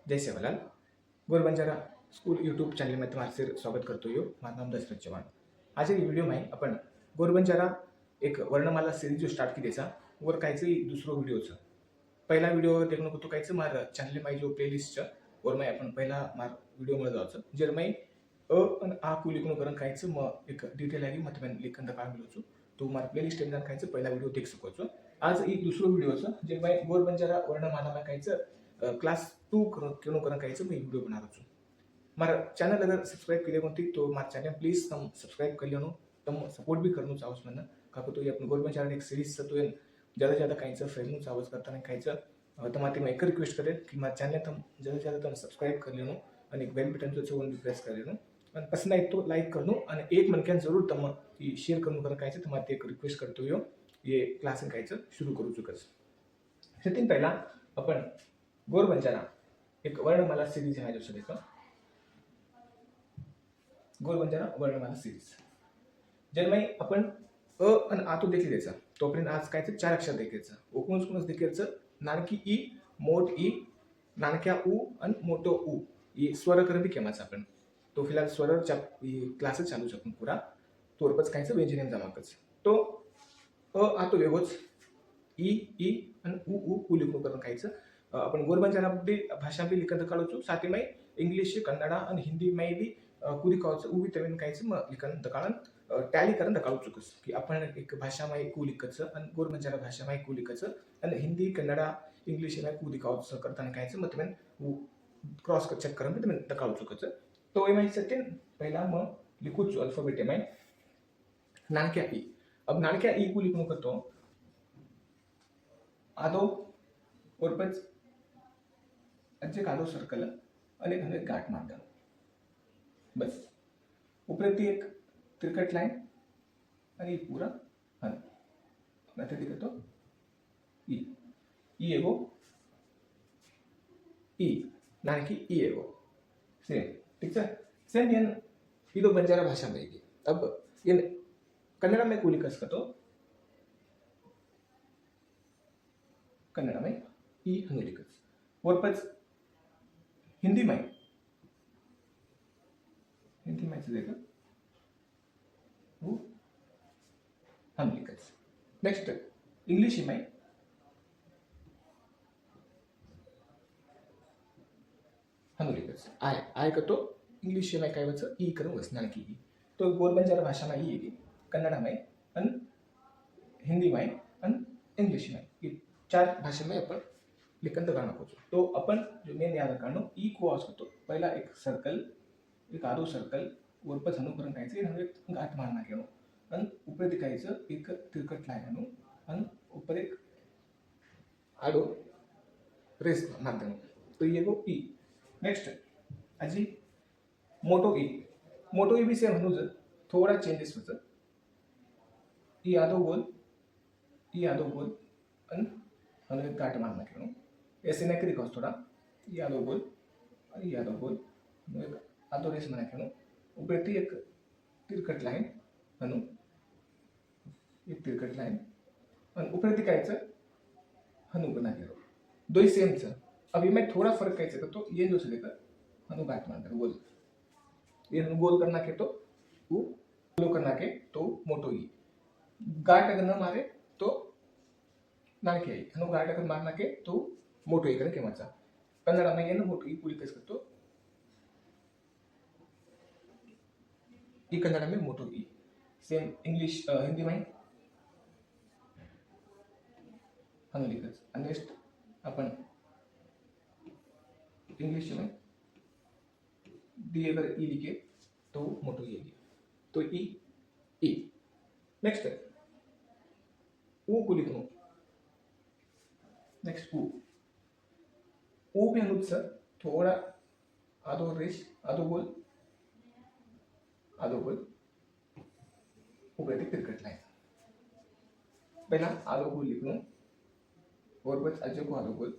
जय Sevalal Gor Banjara school YouTube channel में तुम्हारे से स्वागत करते हो। मारा नाम दशरथ चव्हाण। आज एक वीडियो में अपन गोरबंजारा एक वर्णमाला सीरीज जो स्टार्ट की देसा वर कायचं दुसरो व्हिडिओचं पहिला व्हिडिओ देखणं होतो कायचं मार चॅनल में जो प्लेलिस्ट वर मैं अपन पहिला मार व्हिडिओ मध्ये जायचं जर मैं अ आणि आ कु लिखणं करून कायचं मग एक डिटेल आली मग मैं लेखन दा काम मिळवतो तो मार प्लेलिस्ट में कायचं पहिला व्हिडिओ देख सकोचो। आज एक दुसरो व्हिडिओचं जे मैं गोरबंजारा वर्णमाला में कायचं क्लास 2 क्यों करना कहीं मैं वीडियो बना रहा हूँ। मारा चैनल अगर सब्सक्राइब कर लेते तो मारा चैनल प्लीज तुम सब्सक्राइब कर लो तुम सपोर्ट भी करना चाहो मन का तो ये अपन गोरबन चैनल एक सीरीज तो ज़्यादा ज़्यादा कहीं फ्रेंड चावस करता नहीं कहीं तुम्हारे मैं एक रिक्वेस्ट करें कि मारा चैनल तुम ज़्यादा ज़्यादा तुम सब्सक्राइब कर लो और एक बेल बटन जो भी प्रेस कर लो और पसंद आए तो लाइक कर लो और एक मन क्या जरूर तुम शेयर करूँ कर कहीं तुम्हारे एक रिक्वेस्ट करते हो ये क्लास कहीं शुरू करूँ चुका से पहला अपन गोरबंजारा एक वर्णमाला सीरीज है जो सभी गोरबंजारा वर्णमाला सीरीज जर मैं अपन अ आणि आ तो देखील द्यायचा तोपर्यंत आज काय 4 अक्षर देखायचं ओकूनच देखायचं नानकी ई मोठ ई नानक्या उ आणि मोठो उ ये स्वर करबी केमाचा आपण तो फिलहाल स्वरच्या क्लासेस चालू शकून पुरा तोरपच कायचं व्यंजन जमाकच तो अ आ तो वेगोच ई आणि उ लिखून करून कायचं अपन गोरबंजारा भाषा भी लिखत काढू साथ में इंग्लिश कन्नड़ा और हिंदी में भी कुदी उभी तवेन कायचं लिखन दकाळन टॅली करून दकाळू चुकस की आपण एक भाषा में कू लिखचं आणि गोरबंजारा भाषा में कू लिखचं आणि हिंदी कन्नड़ा इंग्लिश में कू दिखावचं करताना कायचं मग तवेन क्रॉस चेक करून तवेन दकाळू चुकचं तो में सत्यन पहला म लिखूच अल्फाबेट में नानक्या ई अब नानक्या ई कू लिखून करतो आदो ओरपच अच्छे कादो सर्कल અને ઘરે ગાંઠ માર દો બસ ઉપરથી એક ત્રિકટ લાઈન અને એ પૂરા હન નથી દેખતો ई एगो ई नानकी ई एगो सेम ठीक है सेम ये तो बंजारा भाषा में है। अब ये कन्नड़ा में कूली कस तो कन्नड़ा में ई हनुलिकस और पच हिंदी में देखा वो हम लिखत नेक्स्ट इंग्लिश में हम लिखत आय का तो इंग्लिश में काय वच ई करून वसना की तो गोरबंजारा भाषा में ई है कन्नड़ा में और हिंदी में और इंग्लिश में ये 4 भाषा में अपन लिखन करना तो अपन जो मेन याद रखना ई को आस तो पहला एक सर्कल एक आधो सर्कल वरपच अनुकरण करायचं एक गाठ मारना घेणं आणि ऊपर दिखायचं एक तिरकट लाईन आणून आणि ऊपर एक आडो रेस मार देणं तो ये गो ई नेक्स्ट अजी मोटो ई भी सेम हनुज थोड़ा चेंजेस होतं ई आधो गोल आणि एक गाठ मारना घेणं ऐसे नहीं दिखाओ थोड़ा यादव बोल एक आधो रेस मना खेलो ऊपर थी एक तिरकट लाइन हनु एक तिरकट लाइन और ऊपर थी कायचं हनु बना खेलो दो ही सेम छ अब ये मैं थोड़ा फर्क कायचं तो ये जो सके हनु गाठ मारना गोल ये हनु गोल करना के तो वो गोल करना के तो मोटो ही गाठ अगर न मारे तो नानके हनु गाठ अगर मारना के तो मोटो एक के मचा कन्नड़ा में ಏನು मोटो पूरी कस करतो ई कन्नड़ा में मोटो ई सेम इंग्लिश हिंदी में हम लिखत नेक्स्ट अपन इंग्लिश में दी अगर ई लिखे तो मोटो ई तो ई नेक्स्ट ऊ को लिखो नेक्स्ट ऊ भी अनुज थोड़ा आधो रेस आधो गोल ऊपर क्रिकेट लाइन पहला आधो गोल लिखनो और बस अजय को आधो गोल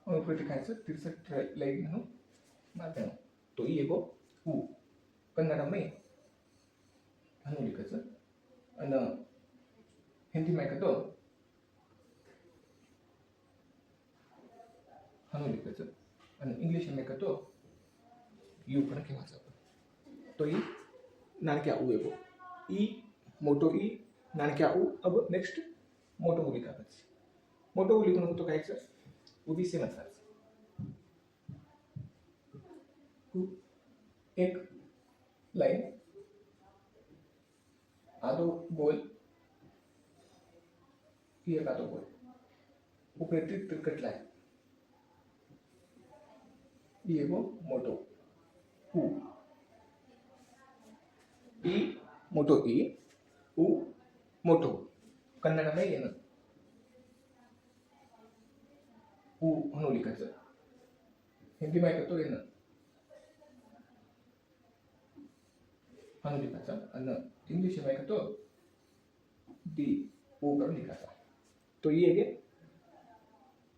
और ऊपर दिखाएं तिरसठ लाइन हूँ मारते हैं तो ये को ऊ कन्नड़ा में हनु लिखत आणि हिंदी में का तो हनु लिखायचं અને ઇંગ્લિશ में कहतो यू પણ કહેવાય તો ઈ નાનક્યા ઉ એવો ઈ મોટો ઈ નાનક્યા ઉ अब नेक्स्ट मोठो उ लिखायचं मोठो उ लिखून होतो काय सर उभी से मतलब एक लाइन आधो गोल ये का तो गोल उपरेती तिरकट लाइन ये वो मोटो उ ई मोटो ई उ मोटो कन्नड में ಏನು उ म्हणून लिखायचं हिंदी में कहतो ಏನು म्हणून लिखायचं आणि इंग्लिश में कहतो डी उ करून लिखायचा तो ये है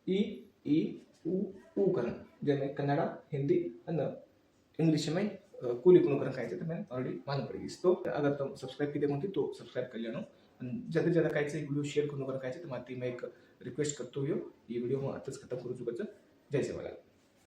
ई उ करण जैसे कन्नड़ा हिंदी और इंग्लिश में कुली कुल करण खायचे तो मैं ऑलरेडी मालूम पड़ गई तो अगर तुम सब्सक्राइब की देखो तो सब्सक्राइब कर लेना ज़्यादा ज़्यादा खायचे वीडियो शेयर करून करण खायचे तो मैं एक रिक्वेस्ट करतो ये वीडियो में आताच खत्म करू चुकायचं जय सेवालाल